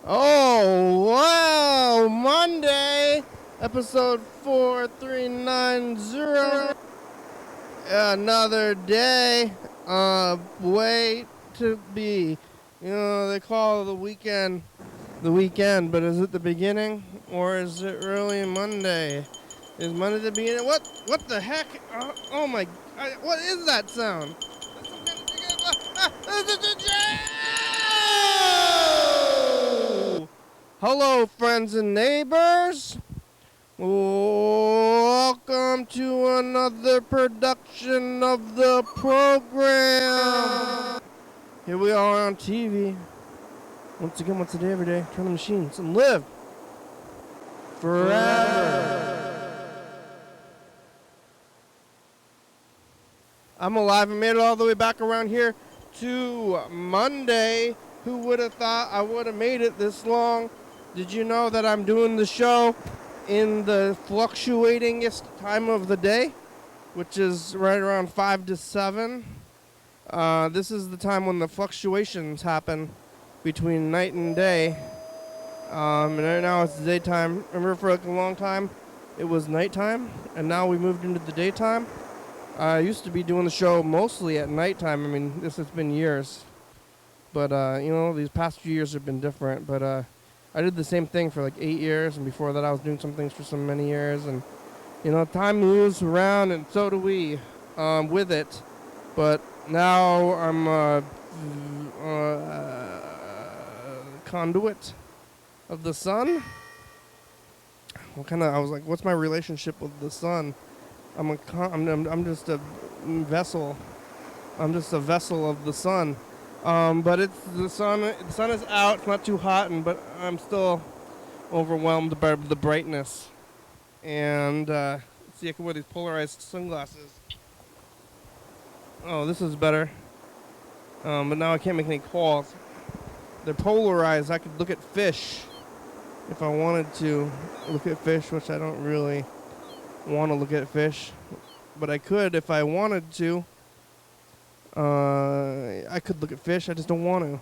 Oh, wow. Monday, episode 4390. Another day. Way to be. You know, they call the weekend, but is it the beginning or is it really Monday? Is Monday the beginning? What the heck? Oh my, what is that sound? Hello, friends and neighbors. Welcome to another production of the program. Here we are on TV. Once again, once a day, every day. Turn the machines and live forever. I'm alive. I made it all the way back around here to Monday. Who would have thought I would have made it this long? Did you know that I'm doing the show in the fluctuatingest time of the day, which is right around 5 to 7? This is the time when the fluctuations happen between night and day. And right now it's daytime. Remember, for like a long time it was nighttime, and now we moved into the daytime. I used to be doing the show mostly at nighttime. I mean, this has been years. But, you know, these past few years have been different. But I did the same thing for like 8 years, and before that I was doing some things for so many years. And, you know, time moves around, and so do we with it. But now I'm conduit of the sun. I was like, what's my relationship with the sun? I'm just a vessel. I'm just a vessel of the sun. But it's the sun. The sun is out. It's not too hot, but I'm still overwhelmed by the brightness. And let's see, I can wear these polarized sunglasses. Oh, this is better. But now I can't make any calls. They're polarized. I could look at fish if I wanted to look at fish, which I don't really want to look at fish, but I could if I wanted to. I could look at fish. I just don't want to.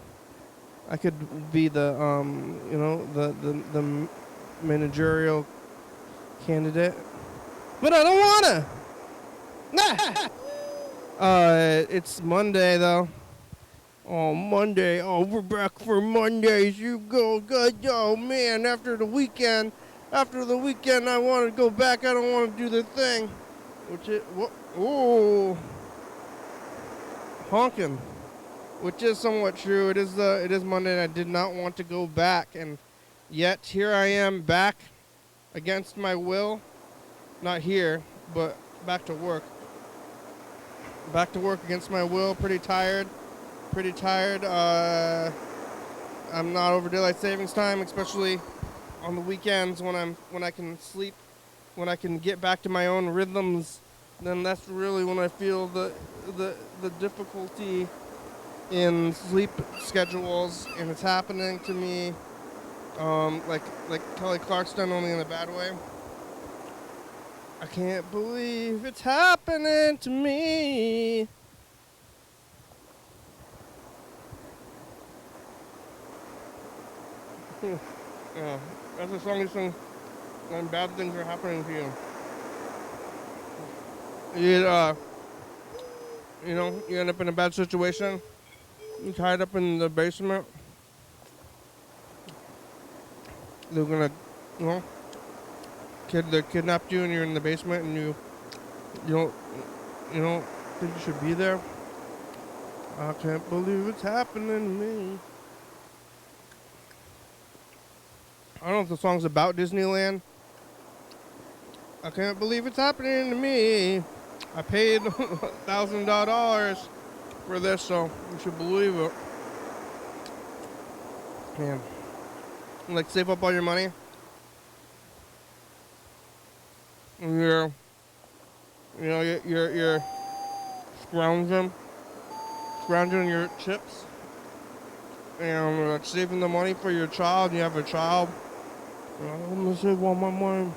I could be the the managerial candidate, but I don't want to. It's Monday though. Oh, Monday. Oh, we're back for Mondays. You go good. Oh man, after the weekend, I want to go back. I don't want to do the thing. Honking, which is somewhat true. It is Monday, and I did not want to go back, and yet here I am back against my will. Not here, but back to work. Back to work against my will. Pretty tired. I'm not over daylight savings time, especially on the weekends when I can sleep, when I can get back to my own rhythms. Then that's really when I feel the difficulty in sleep schedules, and it's happening to me, like Kelly Clarkson, only in a bad way. I can't believe it's happening to me. Yeah, that's the song you sing when bad things are happening to you. You end up in a bad situation. You're tied up in the basement. They're gonna, they kidnapped you, and you're in the basement, and you don't think you should be there. I can't believe it's happening to me. I don't know if the song's about Disneyland. I can't believe it's happening to me. I paid $1,000 for this, so you should believe it. Man, like, save up all your money. And you're scrounging your chips. and like saving the money for your child. You have a child. I'm gonna save all my money.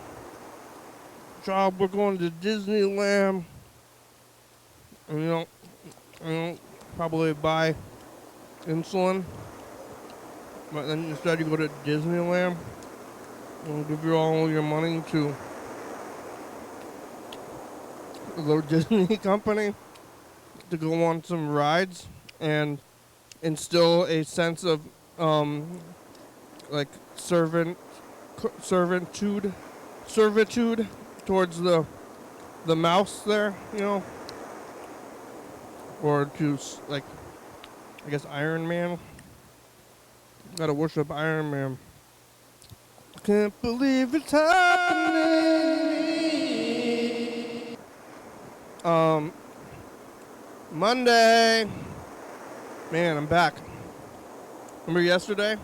Child, we're going to Disneyland. And you don't probably buy insulin, but then instead you go to Disneyland and give you all your money to the Disney company to go on some rides and instill a sense of like servitude towards the mouse there, or to like I guess Iron Man. Gotta worship Iron Man. Can't believe it's happening. Monday. Man, I'm back. Remember yesterday?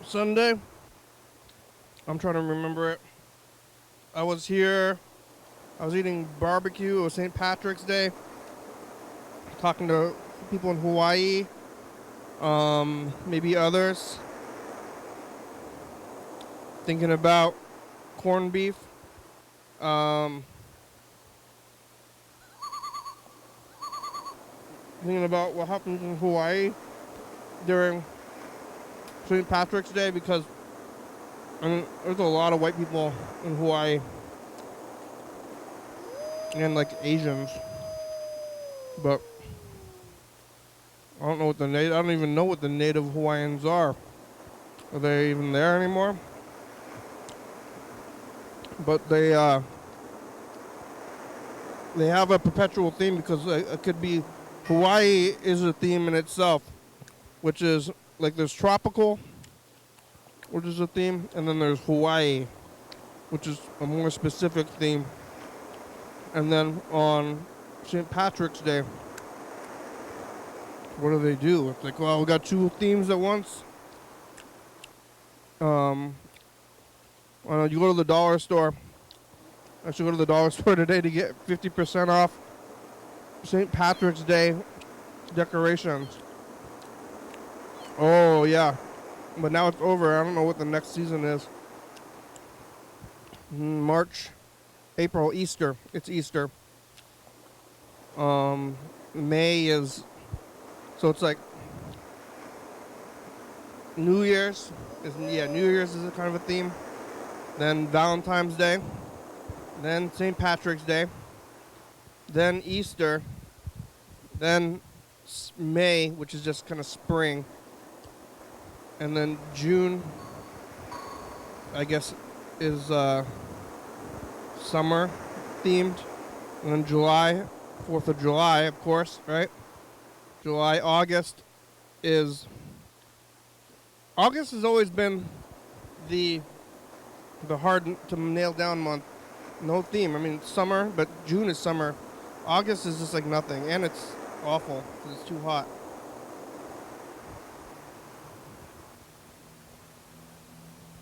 Sunday? I'm trying to remember it. I was here. I was eating barbecue. It was St. Patrick's Day. Talking to people in Hawaii. Maybe others. Thinking about corned beef. Thinking about what happens in Hawaii during St. Patrick's Day, because there's a lot of white people in Hawaii and like Asians, but I don't even know what the native Hawaiians are. Are they even there anymore? But they have a perpetual theme, because it could be Hawaii is a theme in itself, which is like there's tropical, which is a theme, and then there's Hawaii, which is a more specific theme. And then on St. Patrick's Day, what do? It's like, well, we got two themes at once. You go to the dollar store. I should go to the dollar store today to get 50% off St. Patrick's Day decorations. Oh, yeah. But now it's over. I don't know what the next season is. March, April, Easter. It's Easter. May is... So it's like New Year's. New Year's is a kind of a theme. Then Valentine's Day. Then St. Patrick's Day. Then Easter. Then May, which is just kind of spring. And then June, I guess, is summer themed. And then July, 4th of July, of course, right? August has always been the hard to nail down month. No theme. I mean, it's summer, but June is summer. August is just like nothing, and it's awful because it's too hot.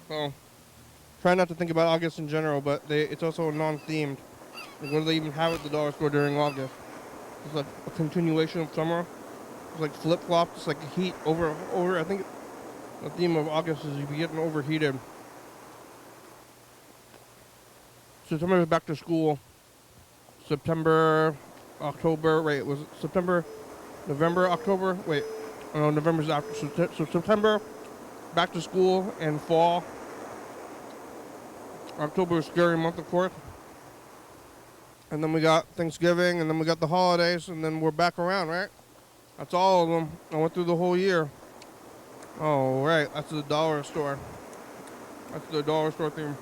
So, try not to think about August in general, but it's also non-themed. Like, what do they even have at the dollar store during August? It's like a continuation of summer. It's like flip-flop, just like heat over. I think the theme of August is you be getting overheated. September is back to school. September, October, wait, was it September, November, October? Wait, no, November's after. So September, back to school, and fall. October is a scary month, of course. And then we got Thanksgiving, and then we got the holidays, and then we're back around, right? That's all of them. I went through the whole year. Oh, right, that's the dollar store. That's the dollar store theme.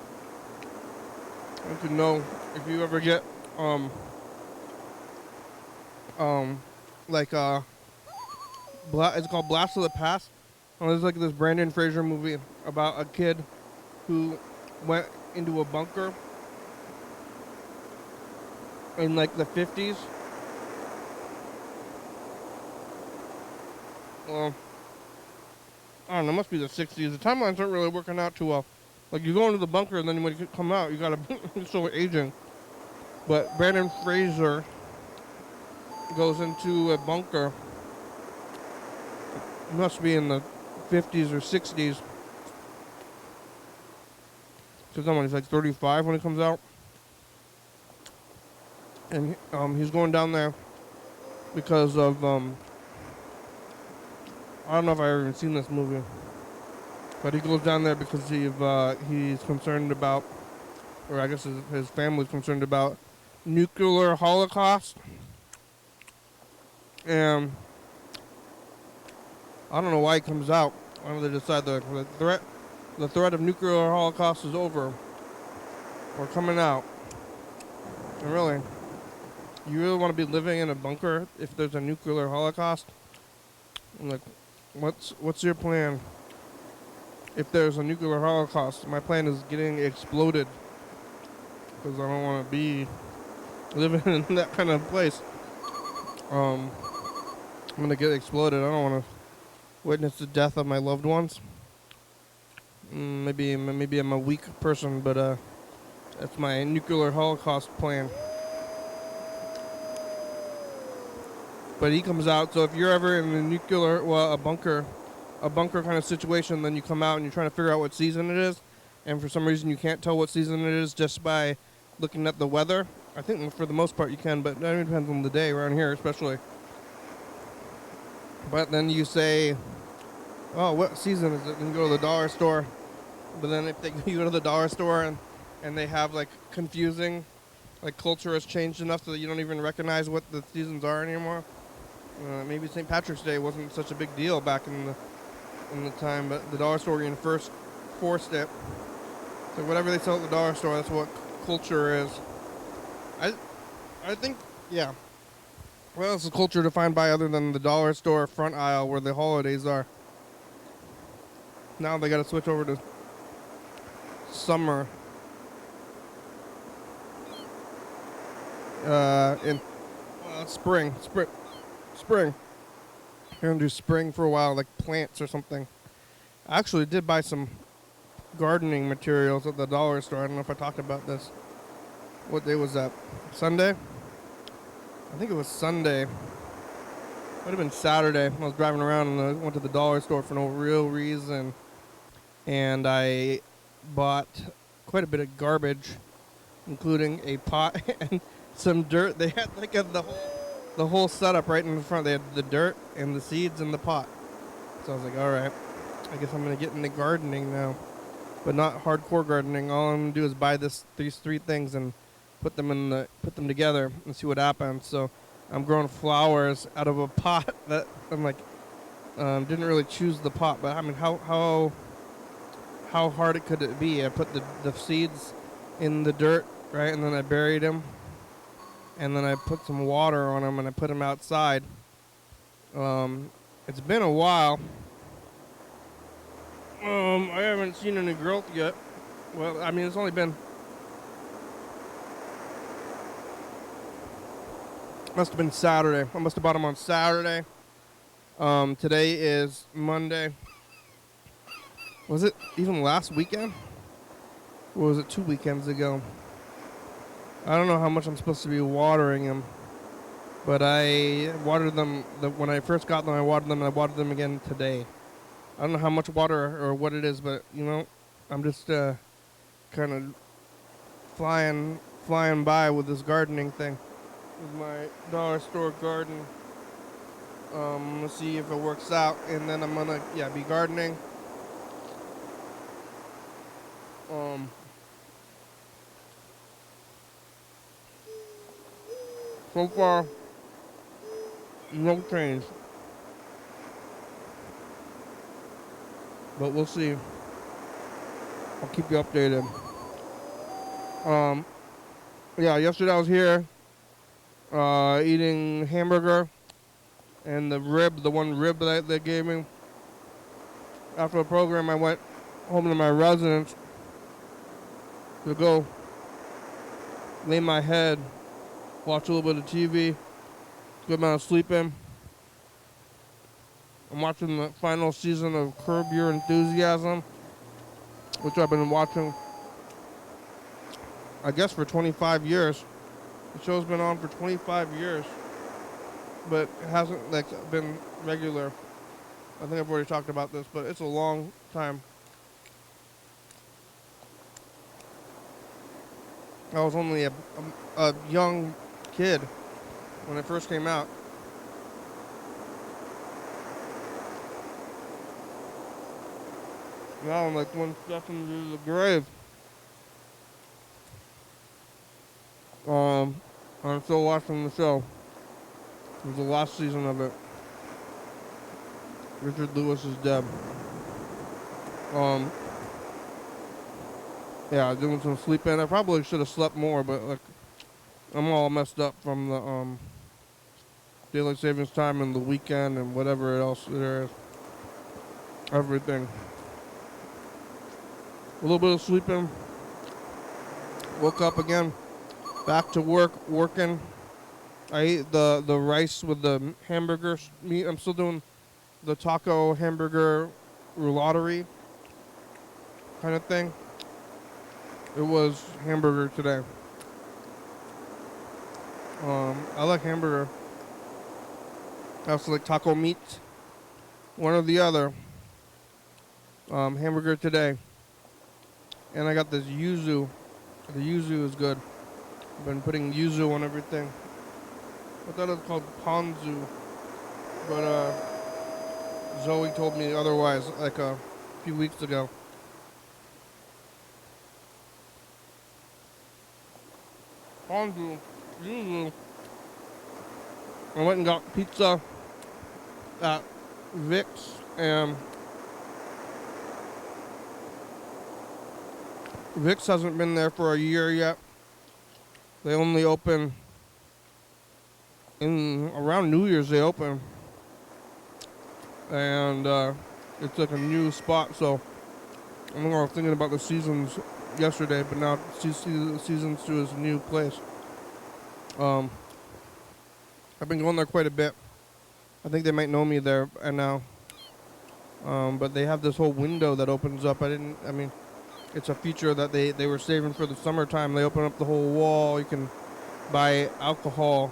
I want to know if you ever get, it's called Blast of the Past. There's like this Brandon Fraser movie about a kid who went into a bunker in like the 50s. Well, I don't know, it must be the 60s. The timelines aren't really working out too well. Like, you go into the bunker, and then when you come out, you gotta show aging. But Brandon Fraser goes into a bunker It must be in the 50s or 60s. So someone, he's like 35 when it comes out. And he's going down there because of, I don't know if I've ever even seen this movie. But he goes down there because he's concerned about, or I guess his family's concerned about nuclear holocaust. And I don't know why he comes out. I don't know, they decide the threat of nuclear holocaust is over. We're coming out. And really, you really want to be living in a bunker if there's a nuclear holocaust? I'm like, what's your plan? If there's a nuclear holocaust, my plan is getting exploded. Because I don't want to be living in that kind of place. I'm going to get exploded. I don't want to witness the death of my loved ones. Maybe I'm a weak person, but that's my nuclear holocaust plan. But he comes out, so if you're ever in a bunker kind of situation, then you come out and you're trying to figure out what season it is, and for some reason you can't tell what season it is just by looking at the weather. I think for the most part you can, but it depends on the day around here especially. But then you say, oh, what season is it? And you go to the dollar store. But then if you go to the dollar store and they have like confusing, like culture has changed enough so that you don't even recognize what the seasons are anymore. Maybe St. Patrick's Day wasn't such a big deal back in the time, but the dollar store you first forced it. So whatever they sell at the dollar store, that's what culture is. I think, yeah. What else is culture defined by other than the dollar store front aisle where the holidays are? Now they got to switch over to summer. Spring. We're gonna do spring for a while, like plants or something. I actually did buy some gardening materials at the dollar store. I don't know if I talked about this. What day was that? Sunday? I think it was Sunday. Might have been Saturday. I was driving around and I went to the dollar store for no real reason. And I bought quite a bit of garbage, including a pot and some dirt. They had like the whole setup right in the front. They had the dirt and the seeds in the pot. So I was like, all right, I guess I'm going to get into gardening now. But not hardcore gardening. All I'm going to do is buy these three things and put them together and see what happens. So I'm growing flowers out of a pot that I'm like, didn't really choose the pot, but I mean, how hard could it be? I put the seeds in the dirt, right, and then I buried them, and then I put some water on them and I put them outside. It's been a while. I haven't seen any growth yet. Well, I mean, it's only been, must have been Saturday. I must have bought them on Saturday. Today is Monday. Was it even last weekend? Or was it 2 weekends ago? I don't know how much I'm supposed to be watering them. But I watered them, when I first got them, I watered them, and I watered them again today. I don't know how much water or what it is, but, you know, I'm just kind of flying by with this gardening thing. With my dollar store garden. Let's see if it works out, and then I'm going to, be gardening. So far, no change. But we'll see. I'll keep you updated. Yesterday I was here eating hamburger and the one rib that they gave me. After the program, I went home to my residence to go lay my head, watch a little bit of TV, good amount of sleeping. I'm watching the final season of Curb Your Enthusiasm, which I've been watching, I guess, for 25 years. The show's been on for 25 years, but it hasn't been regular. I think I've already talked about this, but it's a long time. I was only a young kid when it first came out. Now I'm like one step into the grave. I'm still watching the show. It was the last season of it. Richard Lewis is dead. Um, yeah, doing some sleeping. I probably should have slept more, but like I'm all messed up from the daylight savings time and the weekend and whatever else there is. Everything. A little bit of sleeping. Woke up again. Back to work, working. I ate the rice with the hamburger meat. I'm still doing the taco hamburger roulattery kind of thing. It was hamburger today. I like hamburger. I also like taco meat. One or the other. Hamburger today. And I got this yuzu. The yuzu is good. I've been putting yuzu on everything. I thought it was called ponzu. But Zoe told me otherwise like a few weeks ago. Ponzu. Yuzu. I went and got pizza at Vic's and Vic's hasn't been there for a year yet. They only open in around New Year's. They open, and it's like a new spot. So I don't know. I was thinking about the seasons yesterday, but now seasons to his new place. I've been going there quite a bit. I think they might know me there and now. But they have this whole window that opens up. I mean, it's a feature that they were saving for the summertime. They open up the whole wall. You can buy alcohol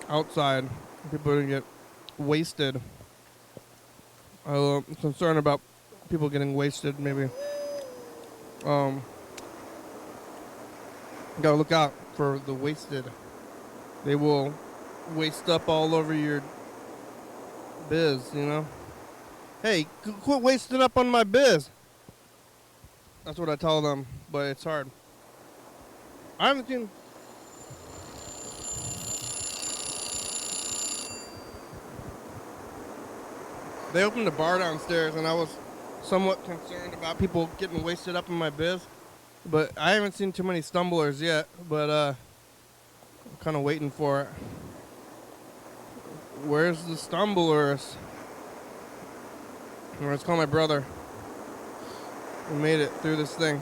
outside. People are going to get wasted. I'm concerned about people getting wasted, maybe. Gotta look out for the wasted. They will waste up all over your biz, you know? Hey, quit wasting up on my biz. That's what I tell them, but it's hard. I haven't seen... They opened a bar downstairs, and I was somewhat concerned about people getting wasted up in my biz. But I haven't seen too many stumblers yet, but I'm kind of waiting for it. Where's the stumblers? Let's call my brother. We made it through this thing.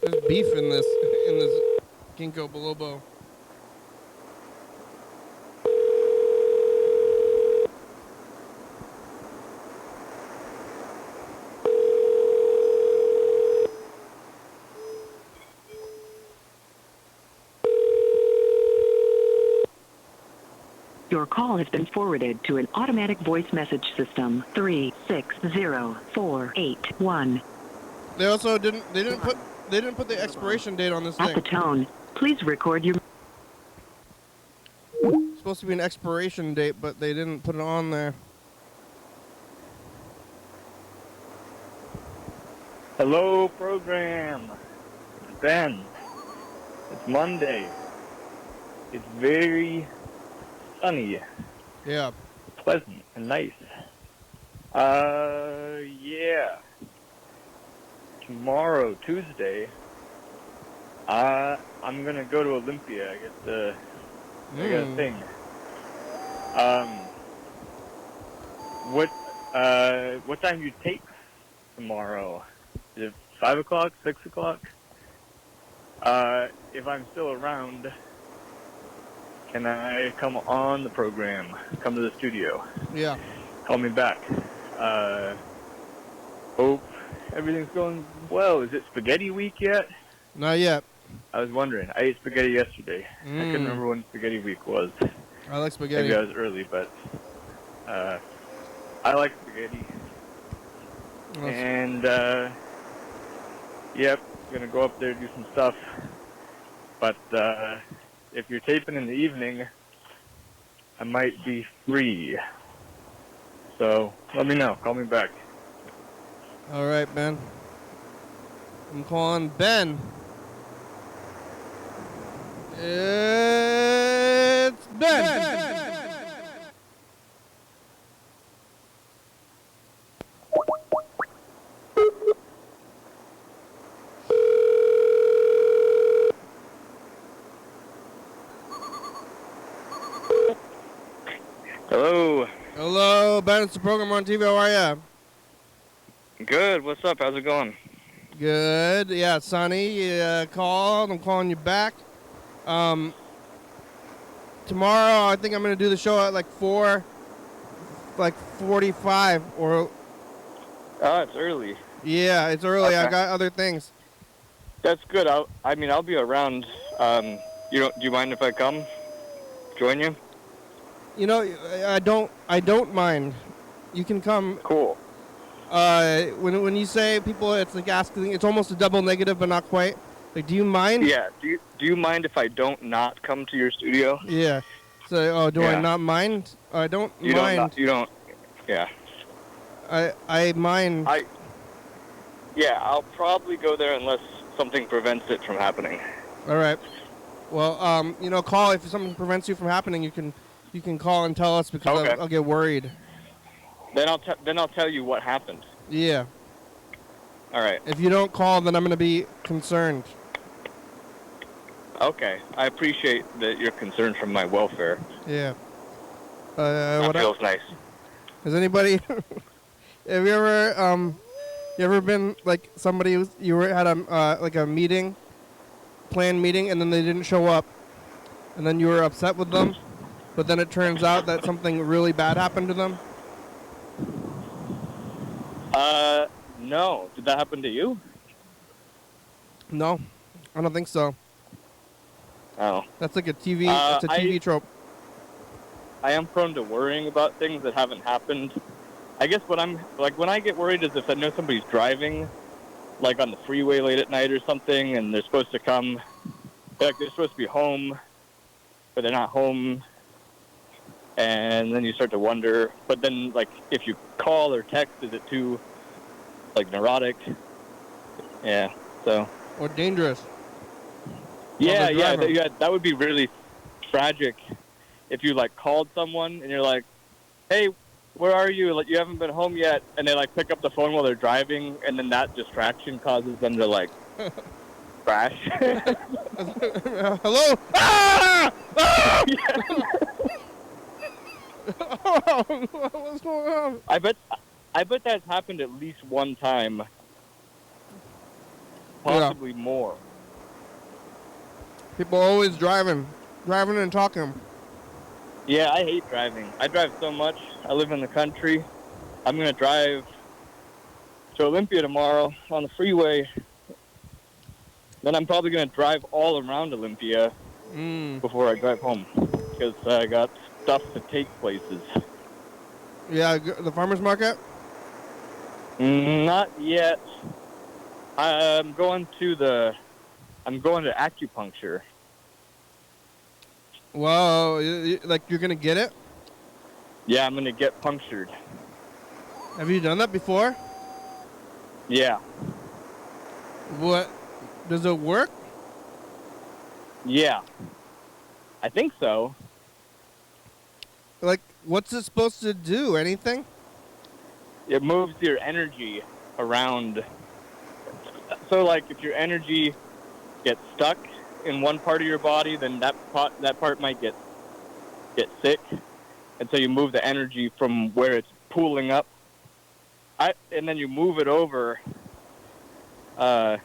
There's beef in this ginkgo biloba. Your call has been forwarded to an automatic voice message system. 360481. They also didn't put the expiration date on this thing. At the tone, please record your... It's supposed to be an expiration date, but they didn't put it on there. Hello, program. It's Ben. It's Monday. It's very sunny. Yeah. Pleasant and nice. Yeah. Tomorrow, Tuesday, I'm gonna go to Olympia. I got a thing. What time do you take tomorrow? Is it 5 o'clock, 6 o'clock? If I'm still around, can I come on the program? Come to the studio? Yeah. Call me back. Hope everything's going well. Is it spaghetti week yet? Not yet. I was wondering. I ate spaghetti yesterday. I couldn't remember when spaghetti week was. I like spaghetti. Maybe I was early, but I like spaghetti. And, yep, gonna go up there, do some stuff. But if you're taping in the evening, I might be free. So let me know. Call me back. All right, Ben. I'm calling Ben. It's Ben. Hello. Hello, Ben. It's the program on TV. How are ya? Good. What's up? How's it going? Good. Yeah, Sonny, you called. I'm calling you back. Tomorrow, I think I'm going to do the show at like 4:45 or... Oh, it's early. Yeah, it's early. Okay. I got other things. That's good. I'll be around. Do you mind if I come join you? You know, I don't mind. You can come. Cool. When you say people, it's like asking. It's almost a double negative, but not quite. Like, do you mind? Yeah. Do you mind if I don't not come to your studio? Yeah. So, do I not mind? I don't mind. You don't. Yeah. I mind. Yeah, I'll probably go there unless something prevents it from happening. All right. Well, call if something prevents you from happening. You can call and tell us because Okay. I'll get worried. Then I'll tell you what happened. Yeah. All right. If you don't call, then I'm gonna be concerned. Okay. I appreciate that you're concerned for my welfare. Yeah. That feels nice. Has anybody? Have you ever been like somebody had a meeting, planned meeting, and then they didn't show up, and then you were upset with them, but then it turns out that something really bad happened to them? No. Did that happen to you? No, I don't think so. Oh. That's like a TV. It's a I- TV trope. I am prone to worrying about things that haven't happened. I guess when I get worried is if I know somebody's driving, like on the freeway late at night or something, and they're supposed to come, like they're supposed to be home, but they're not home, and then you start to wonder. But then, like, if you call or text, is it too, like, neurotic? Yeah. So. Or dangerous. Yeah, the yeah, driver. that would be really tragic if you like called someone and you're like, "Hey, where are you? Like, you haven't been home yet," and they like pick up the phone while they're driving, and then that distraction causes them to like crash. Hello? Ah! Ah! What's going on? I bet that's happened at least one time, possibly more. People always driving and talking. Yeah, I hate driving. I drive so much. I live in the country. I'm going to drive to Olympia tomorrow on the freeway. Then I'm probably going to drive all around Olympia before I drive home because I got stuff to take places. Yeah, the farmer's market? Not yet. I'm going to acupuncture. Whoa, like you're going to get it? Yeah, I'm going to get punctured. Have you done that before? Yeah. What? Does it work? Yeah. I think so. Like, what's it supposed to do? Anything? It moves your energy around. So, like, if your energy gets stuck in one part of your body, then that part might get sick, and so you move the energy from where it's pooling up, and then you move it over. It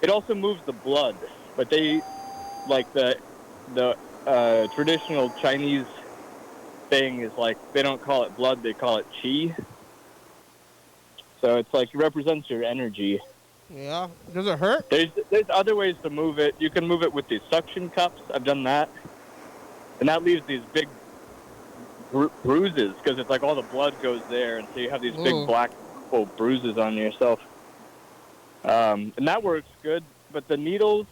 also moves the blood, but they like the traditional Chinese thing is like they don't call it blood, they call it qi. So it's like it represents your energy. Yeah. Does it hurt? There's other ways to move it. You can move it with these suction cups. I've done that, and that leaves these big bruises because it's like all the blood goes there, and so you have these big Ooh. black bruises on yourself. And that works good. But the needles,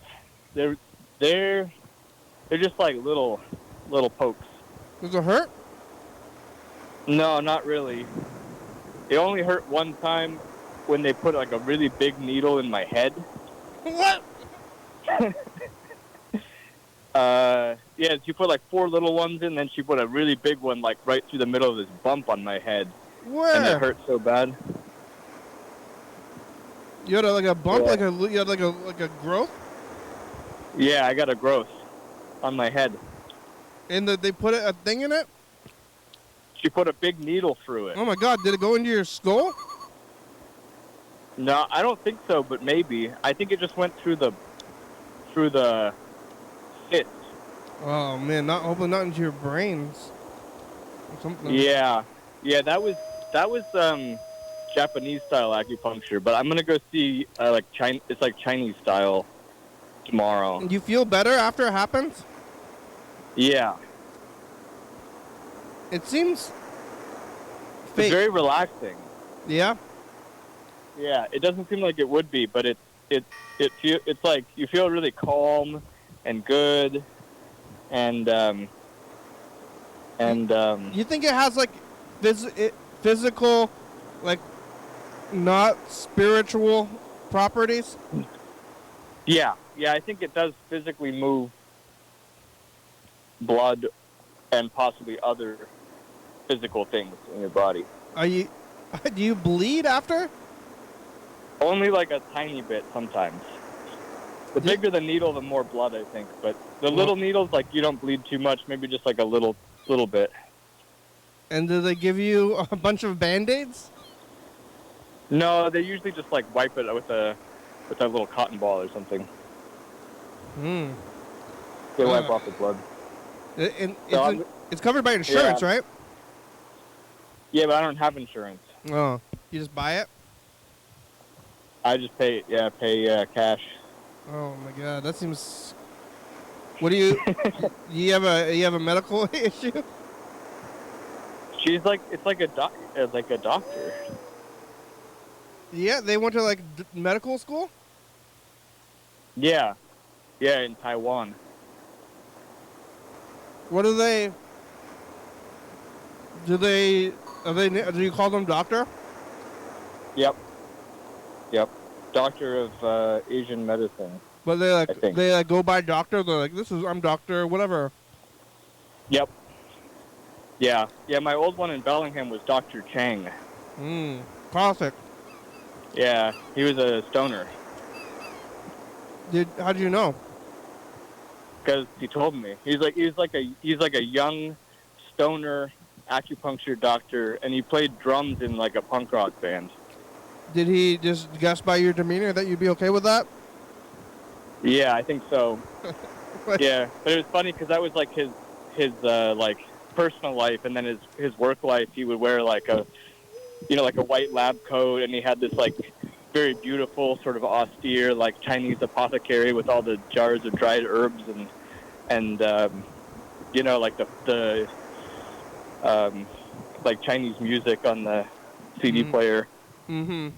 they're they're just like little pokes. Does it hurt? No, not really. It only hurt one time when they put like a really big needle in my head. What? Yeah, she put like 4 little ones in, then she put a really big one like right through the middle of this bump on my head. Where? And it hurt so bad. You had like a bump, Yeah. you had like a growth, Yeah, I got a growth on my head. and they put a thing in it. She put a big needle through it. Oh my God! Did it go into your skull? No, I don't think so, but maybe. I think it just went through the fist. Oh man, hopefully not into your brains. Or something. Yeah, that was Japanese style acupuncture, but I'm gonna go see it's like Chinese style tomorrow. Do you feel better after it happens? Yeah, It seems it's fake. very relaxing. Yeah. Yeah, it doesn't seem like it would be, but it's like you feel really calm and good, and You think it has like physical, like not spiritual properties? yeah, I think it does physically move blood and possibly other physical things in your body. Do you bleed after? Only like a tiny bit sometimes. The bigger the needle, the more blood, I think. But the little needles, like you don't bleed too much. Maybe just like a little bit. And do they give you a bunch of Band-Aids? No, they usually just like wipe it with a little cotton ball or something. Hmm. They wipe off the blood. And So it's covered by insurance, right? Yeah, but I don't have insurance. Oh, you just buy it? I just pay cash. Oh my God, that seems. What do you? you have a medical issue? She's like it's like a doctor. Yeah, they went to like medical school. Yeah, in Taiwan. What do they? Do you call them doctor? Yep. Doctor of Asian medicine. But I think. they go by doctor. They're like, I'm doctor, whatever. Yep. Yeah. My old one in Bellingham was Dr. Chang. Classic. Yeah, he was a stoner. How do you know? Because he told me he's like a young stoner acupuncture doctor, and he played drums in like a punk rock band. Did he just guess by your demeanor that you'd be okay with that? Yeah, I think so. Yeah, but it was funny because that was like his like personal life, and then his work life. He would wear like a white lab coat, and he had this like very beautiful, sort of austere, like Chinese apothecary with all the jars of dried herbs and like the like Chinese music on the CD player. Mm-hmm.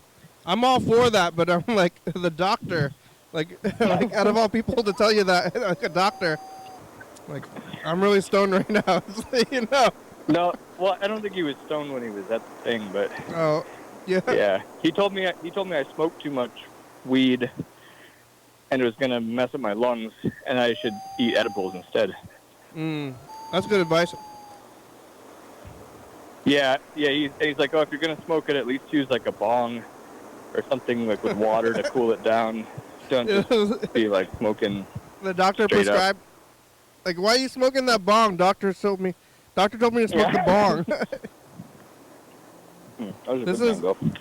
I'm all for that, but I'm like the doctor. Like out of all people to tell you that, like a doctor. Like, I'm really stoned right now, so No, well, I don't think he was stoned when he was at the thing, but. Oh, yeah. Yeah, he told me I smoked too much weed, and it was gonna mess up my lungs, and I should eat edibles instead. That's good advice. Yeah. He's like, oh, if you're gonna smoke it, at least use like a bong or something like with water to cool it down. Don't just be like smoking. The doctor prescribed. Like, why are you smoking that bong? Doctor told me to smoke the bong.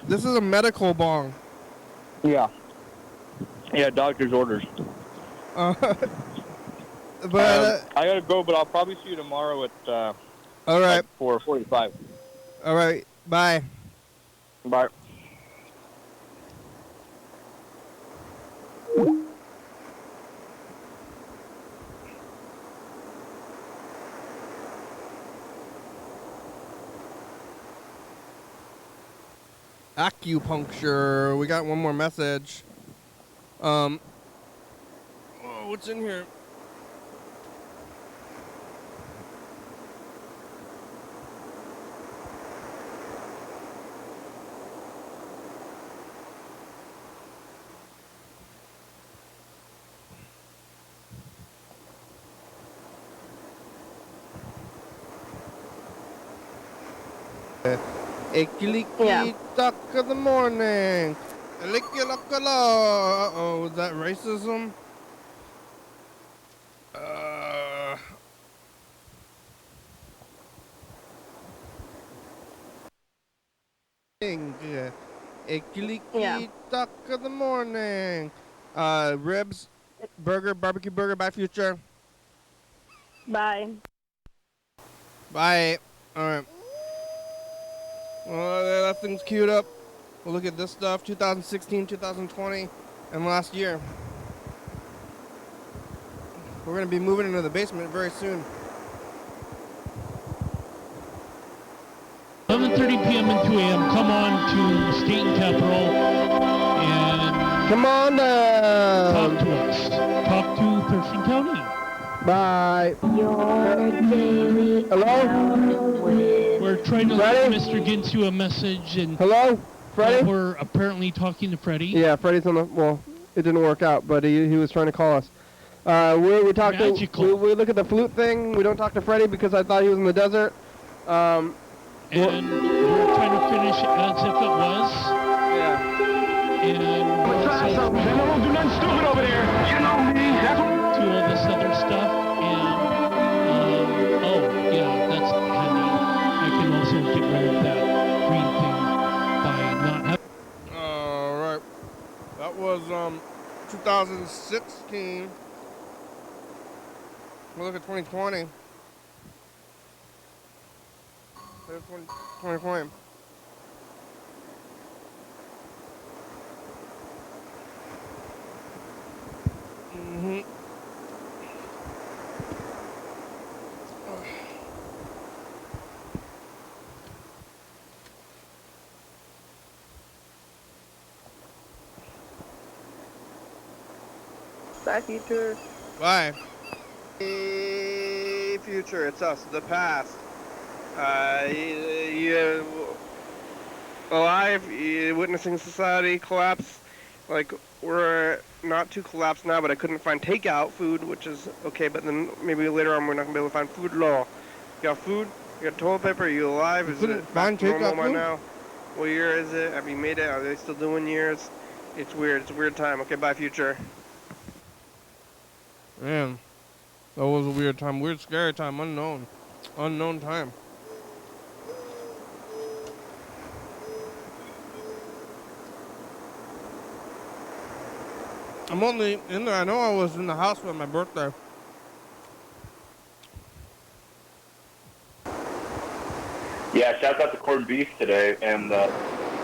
This is a medical bong. Yeah, doctor's orders. But I gotta go, but I'll probably see you tomorrow at all right, 4:45. All right, bye. Bye. acupuncture. We got one more message. Oh, what's in here? Ikiliki duck of the morning. Ilikilakala. Uh-oh, was that racism? Ikiliki duck of the morning. Ribs, burger, barbecue burger, bye future. Bye. Bye. Alright. Well, that thing's queued up. We'll look at this stuff, 2016, 2020, and last year. We're going to be moving into the basement very soon. 11:30 p.m. and 2 a.m. Come on to State and Capital and come on down. Talk to us. Talk to Thurston County. Bye. Your daily hello? We're trying to let Mr. Ginsu a message, and hello, Freddie. We're apparently talking to Freddie. Yeah, Freddie's on the. Well, it didn't work out, but he was trying to call us. We talked. We look at the flute thing. We don't talk to Freddie because I thought he was in the desert. And we're trying to finish it as if it was. Yeah. And General, do nothing stupid over there. You know me. That's to all this other stuff. And oh yeah, that's handy. I can also get rid of that green thing by not having. All right. That was 2016. We'll look at 2020. 2020. Bye, future. Bye. Hey, future, it's us, the past. Alive, witnessing society collapse. Like, we're not too collapsed now, but I couldn't find takeout food, which is okay, but then maybe later on we're not going to be able to find food at all. You got food? You got toilet paper? Are you alive? Is it find normal takeout by food? now? What year is it? Have you made it? Are they still doing years? It's weird. It's a weird time. Okay, bye, future. Man, that was a weird time. Weird, scary time. Unknown. Unknown time. I'm only in there. I know I was in the house for my birthday. Yeah, shout out to corned beef today, and Yeah,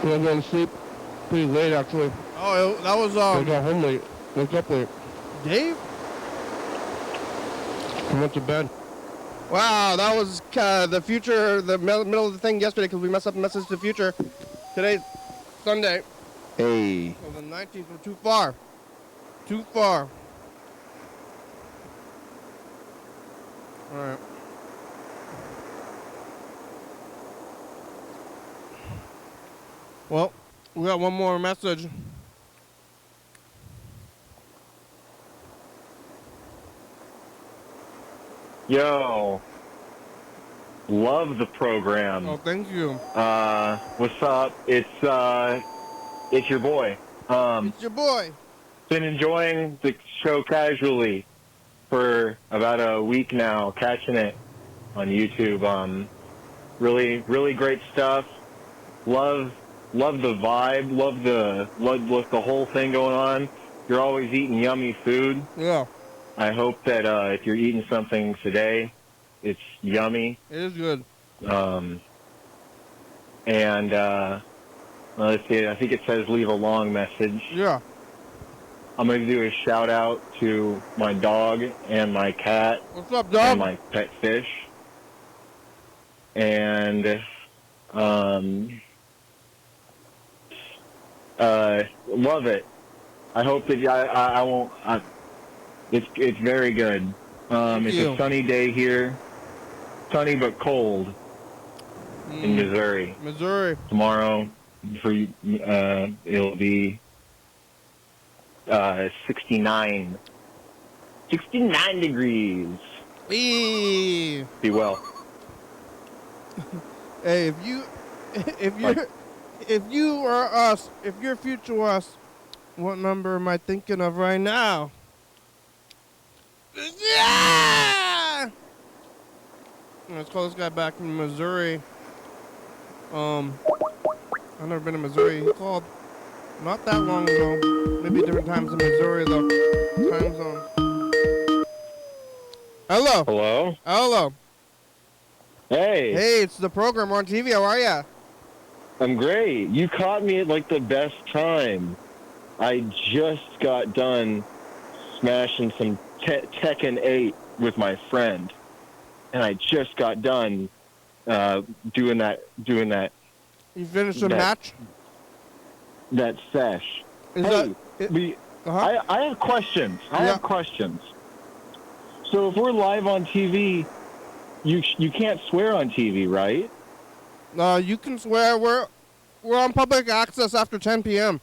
I'm going to sleep pretty late, actually. Oh, that was I got home late. Woke up late. Dave? I went to bed. Wow, that was the future, the middle of the thing yesterday because we messed up the message to the future. Today's Sunday. Hey. So the 19th, we're too far. Too far. All right. Well, we got one more message. yo, love the program. Oh, thank you. What's up? It's your boy. It's your boy. Been enjoying the show casually for about a week now, catching it on YouTube. Really, really great stuff. Love the vibe. Love the whole thing going on. You're always eating yummy food. Yeah. I hope that if you're eating something today, it's yummy. It is good. Let's see. I think it says leave a long message. Yeah. I'm going to do a shout out to my dog and my cat. What's up, dog? And my pet fish. And Love it. I hope that I won't. It's very good. It's you. a sunny day here, sunny but cold in Missouri. Missouri. Tomorrow, it'll be 69 degrees. Eee. Be well. Hey, if you are us, if you're future us, what number am I thinking of right now? Yeah! Let's call this guy back from Missouri. I've never been to Missouri. He called not that long ago. Maybe different times in Missouri though. Time zone. Hello. Hello. Hello. Hey. Hey, it's the program on TV. How are ya? I'm great. You caught me at like the best time. I just got done smashing some Tekken 8 with my friend, and I just got done doing that. You finished the match? That sesh. Is hey, that? I have questions. I have questions. So if we're live on TV, you can't swear on TV, right? You can swear. We're on public access after 10 p.m.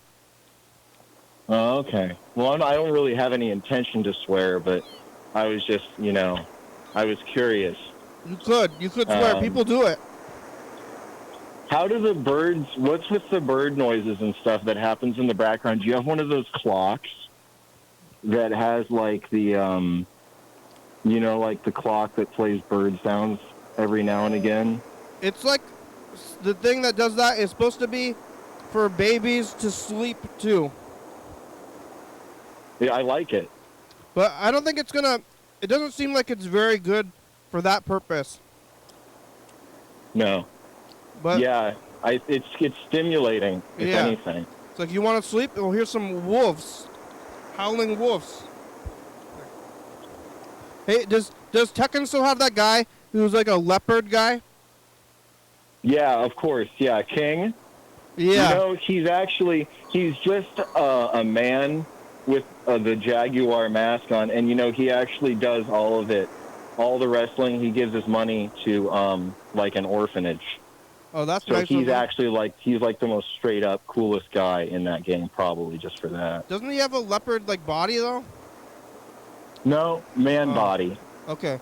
Oh, okay. Well, I don't really have any intention to swear, but I was just, I was curious. You could swear. People do it. How do the birds, what's with the bird noises and stuff that happens in the background? Do you have one of those clocks that has like the, like the clock that plays bird sounds every now and again? It's like the thing that does that is supposed to be for babies to sleep too. Yeah, I like it. But I don't think it doesn't seem like it's very good for that purpose. No. But yeah, it's stimulating, if anything. It's like you want to sleep? Well, here's some wolves. Howling wolves. Hey, does Tekken still have that guy who's like a leopard guy? Yeah, of course. Yeah, King. Yeah. He's just a man with the Jaguar mask on, and he actually does all of it, all the wrestling. He gives his money to like an orphanage. Oh, that's so nice. He's actually he's the most straight up coolest guy in that game, probably just for that. Doesn't he have a leopard body though? No, man body. Okay.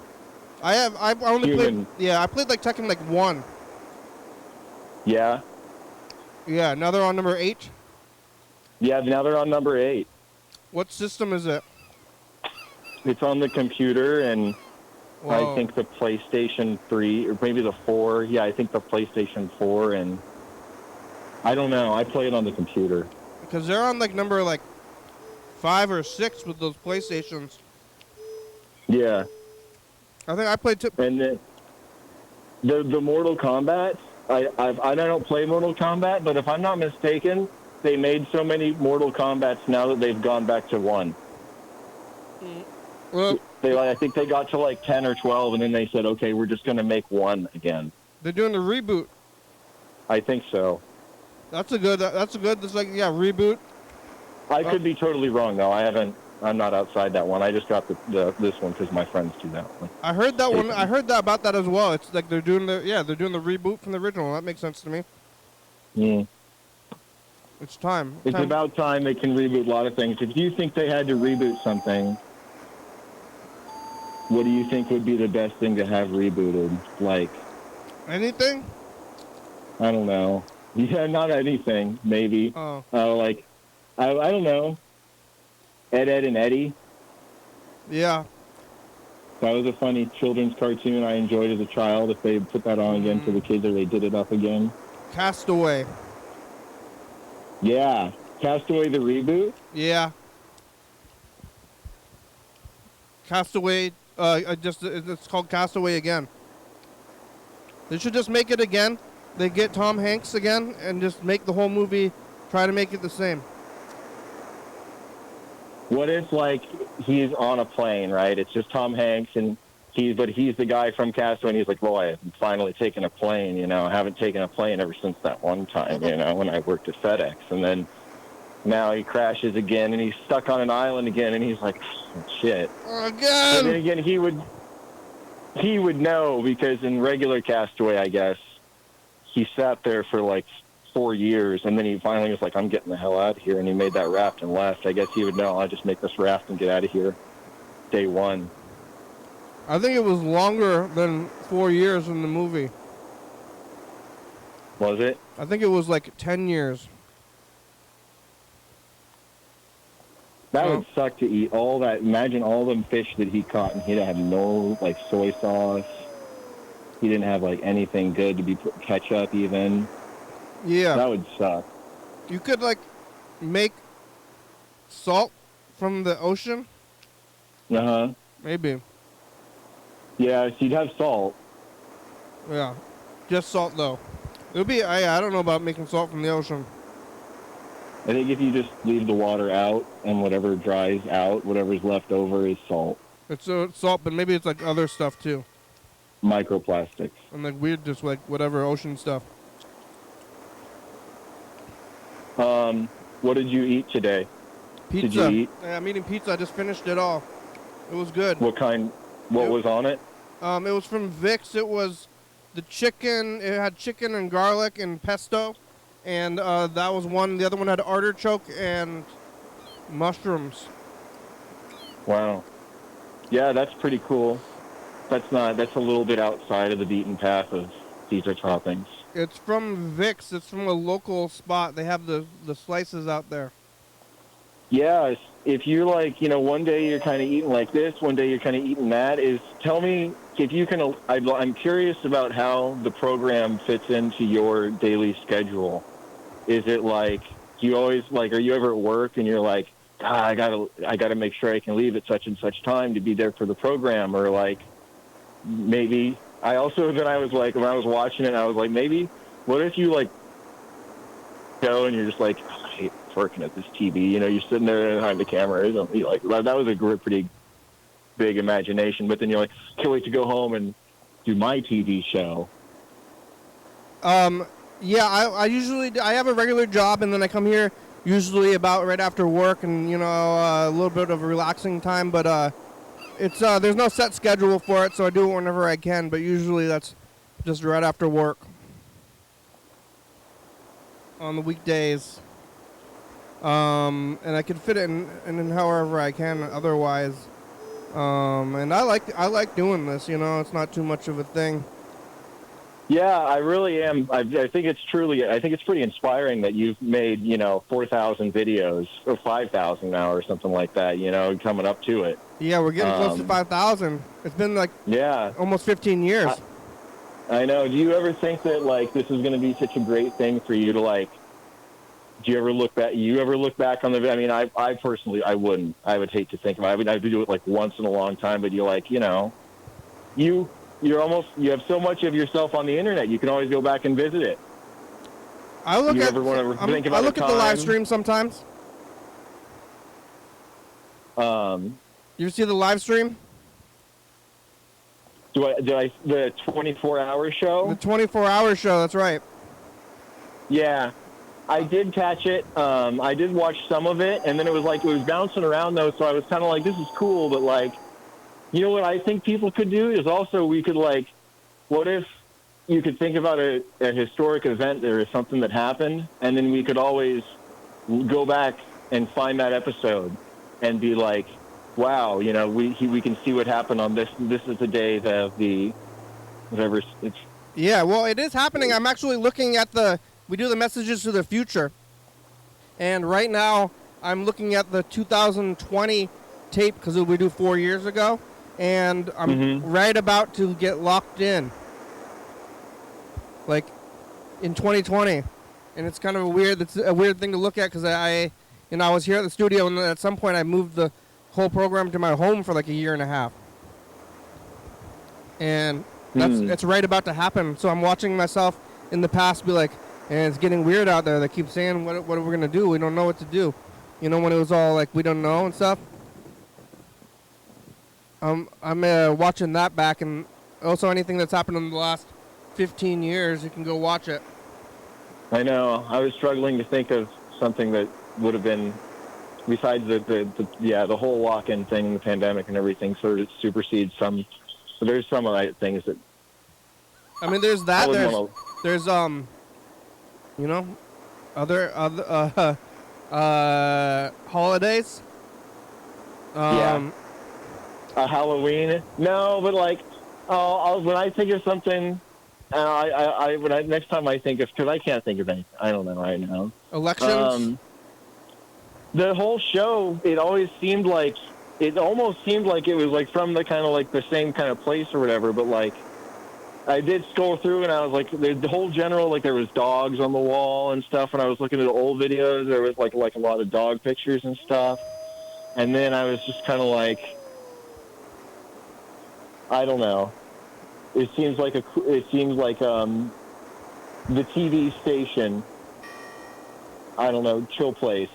I only played. Yeah, I played Tekken 1. Yeah. Yeah. Now they're on number 8. Yeah. Now they're on number 8. What system is it? It's on the computer, and Whoa. I think the PlayStation 3 or maybe the 4. Yeah, I think the PlayStation 4, and I don't know. I play it on the computer. Because they're on number 5 or 6 with those PlayStations. Yeah. I think I played And the Mortal Kombat. I don't play Mortal Kombat, but if I'm not mistaken, they made so many Mortal Kombats now that they've gone back to 1. Well, I think they got to 10 or 12, and then they said, okay, we're just going to make 1 again. They're doing the reboot. I think so. That's a good. Reboot. I could be totally wrong though. I'm not outside that one. I just got this one because my friends do that one. I heard that one. I heard that about that as well. It's they're doing the reboot from the original. That makes sense to me. Mm. It's time. It's about time they can reboot a lot of things. If you think they had to reboot something, what do you think would be the best thing to have rebooted? Anything? I don't know. Yeah, not anything. Maybe. Oh. I don't know. Ed, and Eddie. Yeah. That was a funny children's cartoon I enjoyed as a child. If they put that on again for the kids, or they did it up again. Castaway. Yeah. Castaway the reboot? Yeah. Castaway. It's called Castaway again. They should just make it again. They get Tom Hanks again and just make the whole movie. Try to make it the same. What if he's on a plane, right? It's just Tom Hanks, and he's the guy from Castaway, and he's like, boy, I'm finally taking a plane. I haven't taken a plane ever since that one time, when I worked at FedEx. And then now he crashes again, and he's stuck on an island again, and he's like, shit. But then Again. again, he would know, because in regular Castaway, I guess, he sat there for like 4 years, and then he finally was like, I'm getting the hell out of here, and he made that raft and left. I guess he would know, I'll just make this raft and get out of here day one. I think it was longer than 4 years in the movie. Was it? I think it was like 10 years. That Well- would suck to eat all that. Imagine all them fish that he caught, and he'd have no, like, soy sauce. He didn't have, like, anything good to be put ketchup even. Yeah. That would suck. You could like make salt from the ocean? Uh-huh. Maybe. Yeah, so you'd have salt. Yeah. Just salt though. It would be I don't know about making salt from the ocean. I think if you just leave the water out and whatever dries out, whatever's left over is salt. It's salt, but maybe it's like other stuff too. Microplastics. And like weird just like whatever ocean stuff. What did you eat today? Pizza. Did you eat? Yeah, I'm eating pizza. I just finished it all. It was good. What kind? What was on it? It was from Vic's. It was the chicken. It had chicken and garlic and pesto, and that was one. The other one had artichoke and mushrooms. Wow. Yeah, that's pretty cool. That's a little bit outside of the beaten path of Caesar toppings. It's from Vic's. It's from a local spot. They have the slices out there. Yeah, if you're like, one day you're kind of eating like this, one day you're kind of eating that, tell me if you can, I'm curious about how the program fits into your daily schedule. Is it like, do you always, like, are you ever at work and you're like, I gotta make sure I can leave at such and such time to be there for the program, or like, maybe, when I was watching it, I was like, maybe, what if you like go and you're just like, oh, I hate working at this TV, you're sitting there behind the camera, like, that was a pretty big imagination, but then you're like, can't wait to go home and do my TV show. Yeah, I have a regular job, and then I come here usually about right after work, and a little bit of a relaxing time, but it's there's no set schedule for it, so I do it whenever I can, but usually that's just right after work on the weekdays. And I can fit it in however I can otherwise. And I like doing this, it's not too much of a thing. Yeah, I really am. I think it's pretty inspiring that you've made, 4,000 videos, or 5,000 now, or something like that, coming up to it. Yeah, we're getting close to 5,000. It's been like almost 15 years. I know. Do you ever think that, like, this is going to be such a great thing for you to, like, do you ever look back on the, I mean, I personally, I wouldn't. I would hate to think about it. I would do it like once in a long time, but you're like, you have so much of yourself on the internet. You can always go back and visit it. I look at the live stream sometimes. You see the live stream? The 24-hour show? The 24-hour show, that's right. Yeah. I did catch it. I did watch some of it, and then it was bouncing around, though, so I was kind of like, this is cool, but, like, you know what I think people could do is also we could, like, what if you could think about a historic event or something that happened, and then we could always go back and find that episode and be like, wow, we can see what happened on this. This is the day of the whatever. Yeah, well, it is happening. I'm actually looking at we do the messages to the future. And right now, I'm looking at the 2020 tape because we do 4 years ago. And I'm right about to get locked in. Like, in 2020. And it's kind of it's a weird thing to look at because I was here at the studio, and at some point I moved the whole program to my home for like a year and a half. And it's right about to happen. So I'm watching myself in the past be like, and it's getting weird out there. They keep saying, what are we going to do? We don't know what to do. When it was all like, we don't know and stuff. I'm watching that back, and also anything that's happened in the last 15 years, you can go watch it. I know. I was struggling to think of something that would have been, besides the whole lock-in thing, the pandemic and everything sort of supersedes some. So there's some of the things that. I mean, there's that. I wouldn't There's you know, other holidays. Yeah. Halloween? No, but like, when I think of something, next time I think of, because I can't think of anything. I don't know right now. Elections. The whole show, it almost seemed like it was like from the kind of like the same kind of place or whatever. But like, I did scroll through and I was like, the whole general, like there was dogs on the wall and stuff. And I was looking at old videos. There was like a lot of dog pictures and stuff. And then I was just kind of like, I don't know. It seems like the TV station. I don't know, chill place.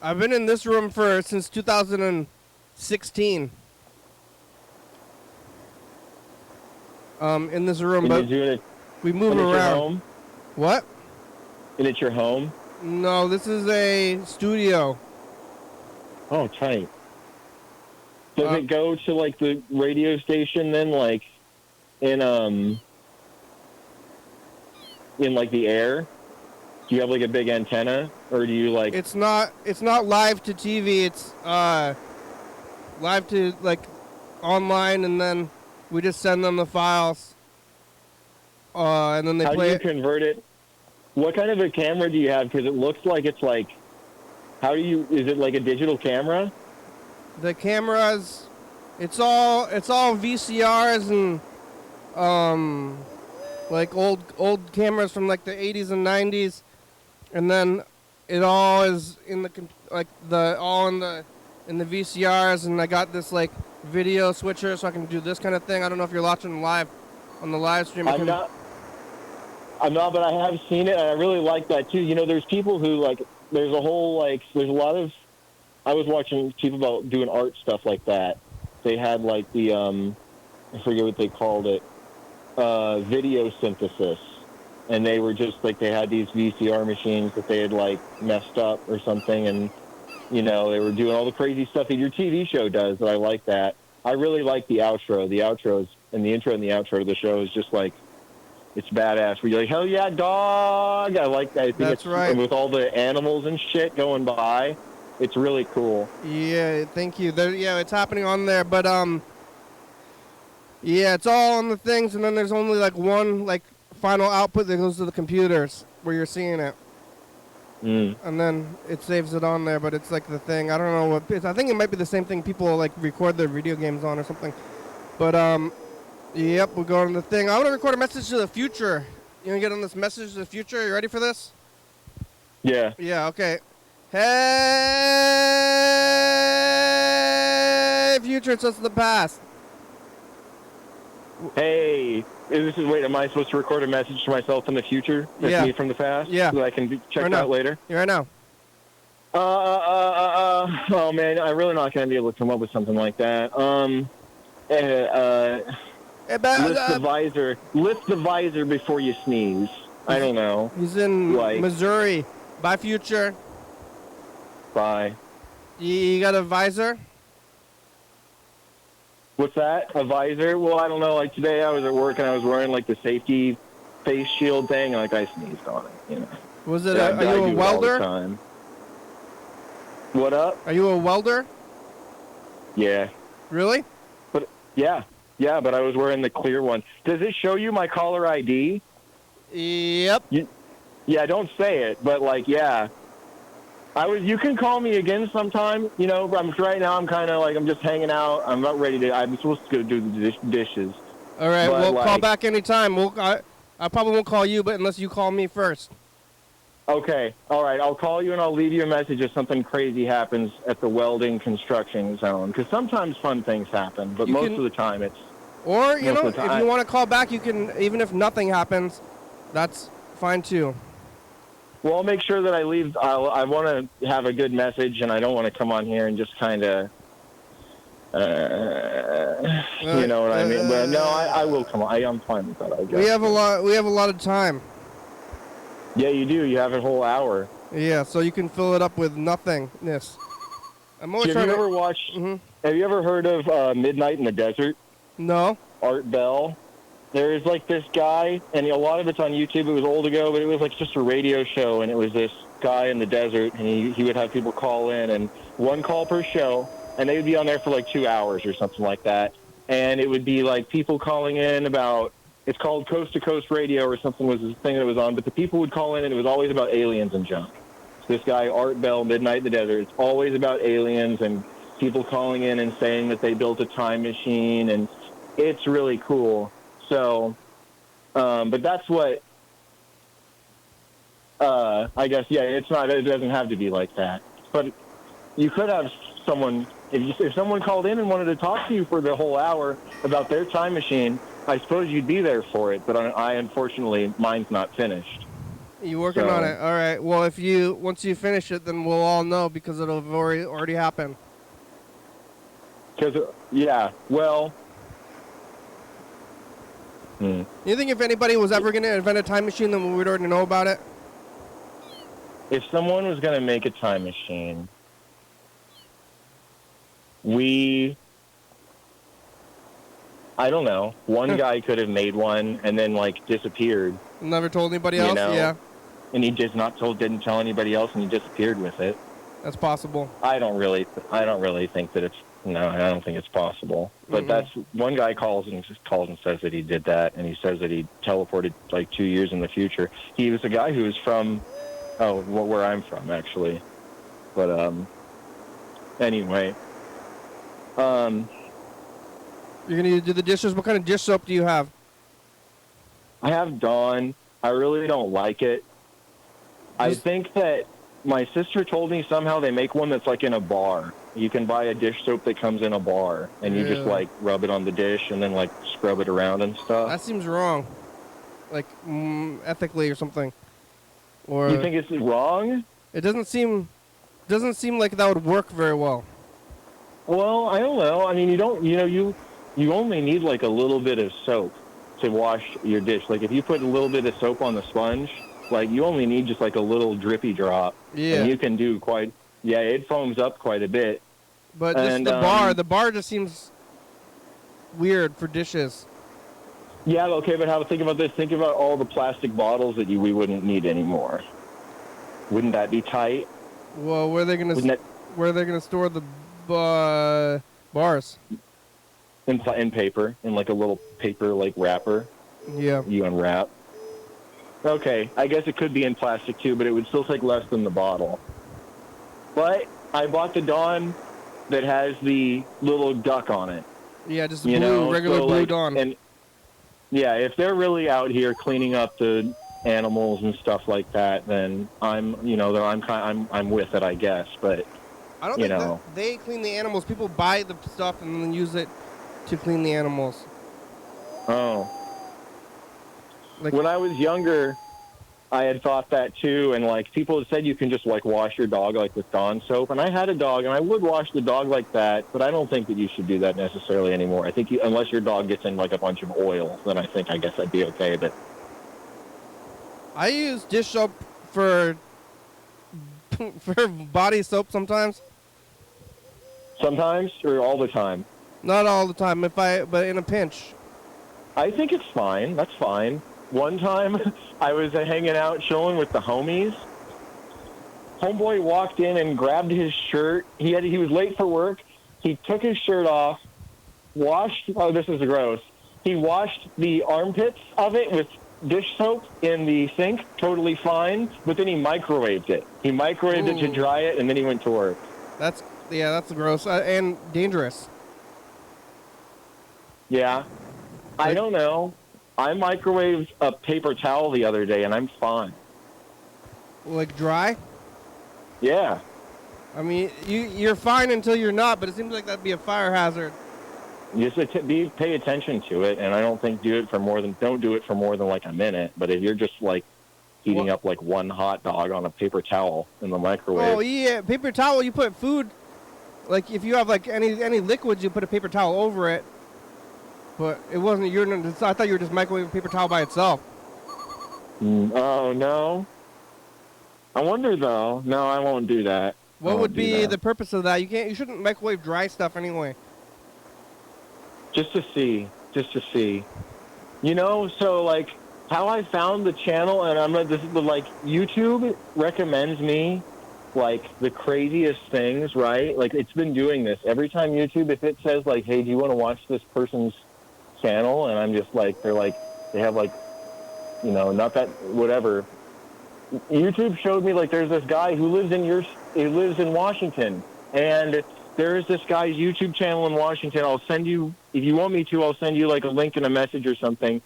I've been in this room since 2016. In this room, but we move around. Your home? What? And it's your home? No, this is a studio. Oh, tight. Does it go to like the radio station then, like in like the air? Do you have like a big antenna, or do you like? It's not live to TV. It's live to like online, and then we just send them the files, and then they play it. How do you convert it? What kind of a camera do you have? Because it looks like it's like. Is it like a digital camera? The cameras, it's all VCRs and like old cameras from like the 80s and 90s, and then it all is in the VCRs, and I got this like video switcher so I can do this kind of thing. I don't know if you're watching live on the live stream. I'm not, but I have seen it, and I really like that too. You know, there's people who like. There's a lot of, I was watching people about doing art stuff like that. They had like the, I forget what they called it, video synthesis. And they were just like, they had these VCR machines that they had like messed up or something. And, you know, they were doing all the crazy stuff that your TV show does. And I like that. I really like the outro. The outros and the intro and the outro of the show is just like, it's badass. Where you're like, hell yeah, dog! I like that. I think That's right. And with all the animals and shit going by, it's really cool. Yeah, thank you. It's happening on there, but yeah, it's all on the things, and then there's only like one like final output that goes to the computers where you're seeing it, and then it saves it on there. But it's like the thing. I don't know what. I think it might be the same thing people like record their video games on or something. But yep, we're going to the thing. I want to record a message to the future. You want to get on this message to the future? You ready for this? Yeah. Yeah, okay. Hey, future, it's us in the past. Hey, am I supposed to record a message to myself in the future? That's me from the past? Yeah. So that I can check it out later? Yeah, right now. Oh man, I'm really not going to be able to come up with something like that. Lift the visor before you sneeze. I don't know. He's in Missouri. Bye, future. Bye. You got a visor? What's that? A visor? Well, I don't know. Like today I was at work and I was wearing like the safety face shield thing and like I sneezed on it, you know. Was it are you a welder? What up? Are you a welder? Yeah. Really? But yeah, but I was wearing the clear one. Does it show you my caller ID? Yep. Yeah, don't say it, but like, yeah. You can call me again sometime, you know, right now I'm kind of like, I'm just hanging out. I'm not ready to, I'm supposed to go do the dishes. All right, we'll call back anytime. I probably won't call you, but unless you call me first. Okay, all right, I'll call you and I'll leave you a message if something crazy happens at the welding construction zone. Because sometimes fun things happen, but most of the time it's... Or, you know, if you want to call back, you can, even if nothing happens, that's fine too. Well, I'll make sure that I leave. I want to have a good message, and I don't want to come on here and just kind of, you know what I mean. But no, I will come on. I'm fine with that. I guess. We have a lot of time. Yeah, you do. You have a whole hour. Yeah, so you can fill it up with nothingness. I'm always Have trying you to... ever watched? Mhm. Have you ever heard of Midnight in the Desert? No? Art Bell. There's like this guy, and a lot of it's on YouTube. It was old ago, but it was like just a radio show, and it was this guy in the desert, and he would have people call in, and one call per show, and they would be on there for like 2 hours or something like that. And it would be like people calling in about, it's called Coast to Coast Radio or something was the thing that was on, but the people would call in, and it was always about aliens and junk. So this guy, Art Bell, Midnight in the Desert, it's always about aliens and people calling in and saying that they built a time machine, and it's really cool. So, but that's what, I guess, yeah, it doesn't have to be like that. But you could have someone, if someone called in and wanted to talk to you for the whole hour about their time machine, I suppose you'd be there for it. But I unfortunately, mine's not finished. You working on it? All right. Well, once you finish it, then we'll all know because it'll have already happened. Because, yeah, well... You think if anybody was ever going to invent a time machine, then we would already know about it? If someone was going to make a time machine, I don't know. One guy could have made one and then, like, disappeared. Never told anybody else? know? Yeah. And he just didn't tell anybody else, and he disappeared with it. That's possible. I don't really think that I don't think it's possible. But that's one guy calls and says that he did that, and he says that he teleported like 2 years in the future. He was a guy who was from, where I'm from actually. But anyway, you're gonna do the dishes. What kind of dish soap do you have? I have Dawn. I really don't like it. I think that my sister told me somehow they make one that's like in a bar. You can buy a dish soap that comes in a bar, and you just like rub it on the dish and then like scrub it around and stuff. That seems wrong, like ethically or something. Or you think it's wrong? It doesn't seem like that would work very well. Well, I don't know. I mean, you only need like a little bit of soap to wash your dish. Like if you put a little bit of soap on the sponge, like you only need just like a little drippy drop. Yeah. And you can do it foams up quite a bit. But the bar just seems weird for dishes. Yeah, okay, but think about this. Think about all the plastic bottles that we wouldn't need anymore. Wouldn't that be tight? Well, where are they gonna store the bars? In paper, in like a little paper like wrapper. Yeah. You unwrap. Okay, I guess it could be in plastic too, but it would still take less than the bottle. But I bought the Dawn that has the little duck on it. Yeah, just regular blue Dawn. And yeah, if they're really out here cleaning up the animals and stuff like that, then I'm with it, I guess. But I don't think that they clean the animals. People buy the stuff and then use it to clean the animals. Oh. Like, when I was younger, I had thought that too, and like people had said you can just like wash your dog like with Dawn soap, and I had a dog, and I would wash the dog like that, but I don't think that you should do that necessarily anymore. I think unless your dog gets in like a bunch of oil, then I guess I'd be okay. But I use dish soap for body soap sometimes. Sometimes or all the time? Not all the time, but in a pinch. I think it's fine. That's fine. One time, I was hanging out, chilling with the homies. Homeboy walked in and grabbed his shirt. He was late for work. He took his shirt off, washed. Oh, this is gross. He washed the armpits of it with dish soap in the sink, totally fine. But then he microwaved it. He microwaved it to dry it, and then he went to work. That's gross and dangerous. Yeah, I don't know. I microwaved a paper towel the other day, and I'm fine. Like dry? Yeah. I mean, you're fine until you're not, but it seems like that'd be a fire hazard. Just pay attention to it, and I don't think don't do it for more than like a minute. But if you're just like heating up like one hot dog on a paper towel in the microwave. Oh yeah, paper towel. You put food, like if you have like any liquids, you put a paper towel over it. But it wasn't. I thought you were just microwaving paper towel by itself. Oh no. I wonder though. No, I won't do that. I What won't would do be that. the purpose of that? You shouldn't microwave dry stuff anyway. Just to see. You know, so like how I found the channel, and I'm not. This is like YouTube recommends me like the craziest things, right? Like it's been doing this every time YouTube. If it says like, "Hey, do you want to watch this person's channel?" and I'm just like, they have like, you know, not that whatever. YouTube showed me like there's this guy who lives in Washington, and there's this guy's YouTube channel in Washington. I'll send you, if you want me to, I'll send you like a link in a message or something,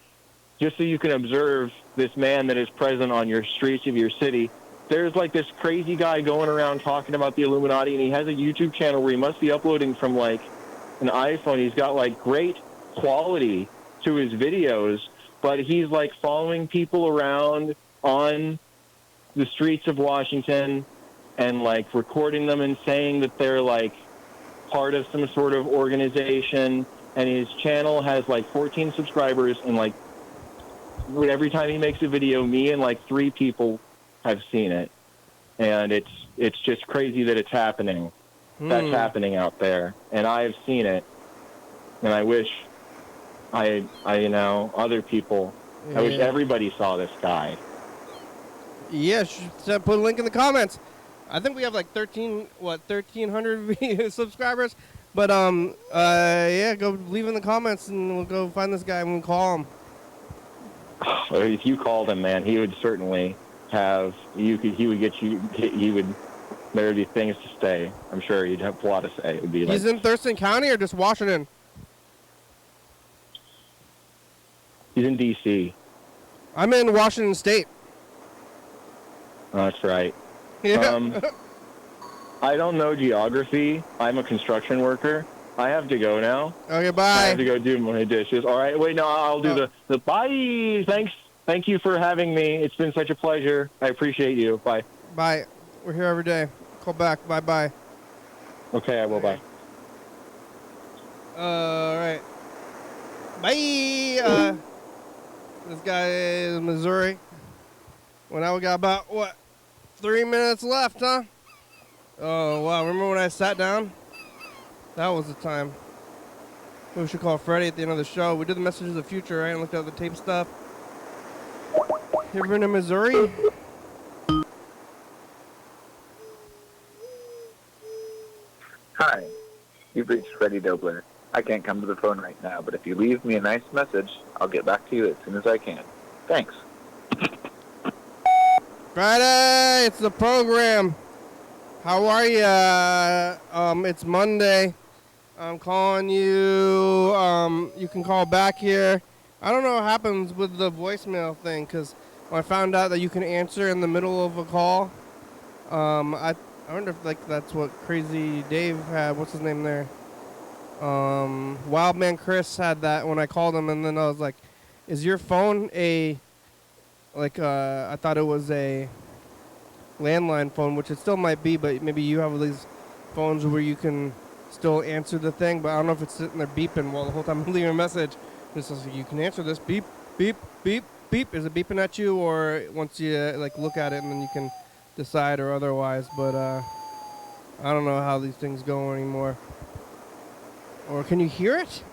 just so you can observe this man that is present on your streets of your city. There's like this crazy guy going around talking about the Illuminati, and he has a YouTube channel where he must be uploading from like an iPhone. He's got like great quality to his videos, but he's like following people around on the streets of Washington and like recording them and saying that they're like part of some sort of organization, and his channel has like 14 subscribers, and like every time he makes a video, me and like 3 people have seen it, and it's just crazy that it's happening. That's happening out there, and I've seen it, and I wish you know, other people, I wish everybody saw this guy. Yeah, put a link in the comments. I think we have like 1,300 subscribers. But yeah, go leave in the comments and we'll go find this guy and we'll call him. If you called him, man, he would certainly have. He would get you. He would. There would be things to say. I'm sure he'd have a lot to say. It would be. He's like, in Thurston County or just Washington? He's in D.C. I'm in Washington State. That's right. Yeah. I don't know geography. I'm a construction worker. I have to go now. Okay, bye. I have to go do my dishes. All right. Wait, no, I'll do the bye. Thanks. Thank you for having me. It's been such a pleasure. I appreciate you. Bye. Bye. We're here every day. Call back. Bye-bye. Okay, I will. Bye. All right. Bye. This guy is Missouri. Well, now we got about, 3 minutes left, huh? Oh, wow. Remember when I sat down? That was the time. We should call Freddie at the end of the show. We did the Messages of the Future, right? And looked at the tape stuff. You ever been to Missouri? Hi, you've reached Freddie Dobler. I can't come to the phone right now, but if you leave me a nice message, I'll get back to you as soon as I can. Thanks. Friday, it's the program. How are ya? It's Monday. I'm calling you. You can call back here. I don't know what happens with the voicemail thing, because when I found out that you can answer in the middle of a call, I wonder if like that's what Crazy Dave had. What's his name there? Wildman Chris had that when I called him, and then I was like, "Is your phone a like?" I thought it was a landline phone, which it still might be, but maybe you have these phones where you can still answer the thing. But I don't know if it's sitting there beeping while the whole time I'm leaving a message. It's just like, you can answer this beep, beep, beep, beep. Is it beeping at you, or once you like look at it and then you can decide or otherwise? But I don't know how these things go anymore. Or can you hear it?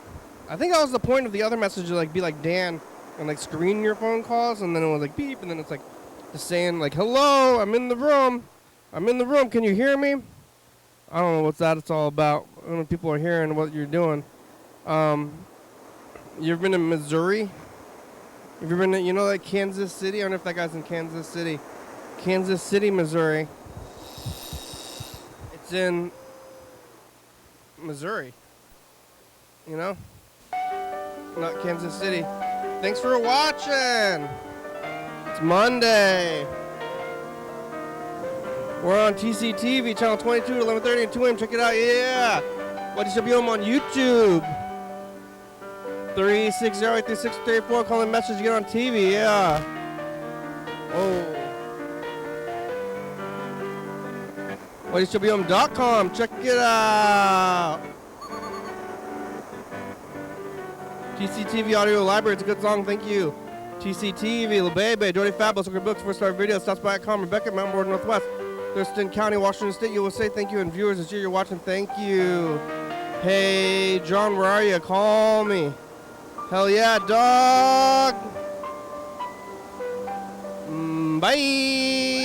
I think that was the point of the other message, to like be like Dan and like screen your phone calls, and then it was like beep, and then it's like just saying like, "Hello, I'm in the room. I'm in the room. Can you hear me?" I don't know what's that it's all about. I don't know if people are hearing what you're doing. You ever been to Missouri? Have you ever been to, you know, like Kansas City? I don't know if that guy's in Kansas City. Kansas City, Missouri. It's in Missouri. You know? Not Kansas City. Thanks for watching. It's Monday. We're on TCTV, channel 22 at 11:30 and 2 a.m. Check it out, yeah. YDHWM on YouTube. 360-836-34. Call in message to get on TV, yeah. Oh. YDHWM.com. Check it out. TCTV Audio Library. It's a good song. Thank you. TCTV, La Bebe, Dirty Fabulous, Looker Books, First Star Video, Stops by Com, Rebecca, Mount Board, Northwest, Thurston County, Washington State, USA. Thank you, and viewers, it's you're watching. Thank you. Hey, John, where are you? Call me. Hell yeah, dog. Bye.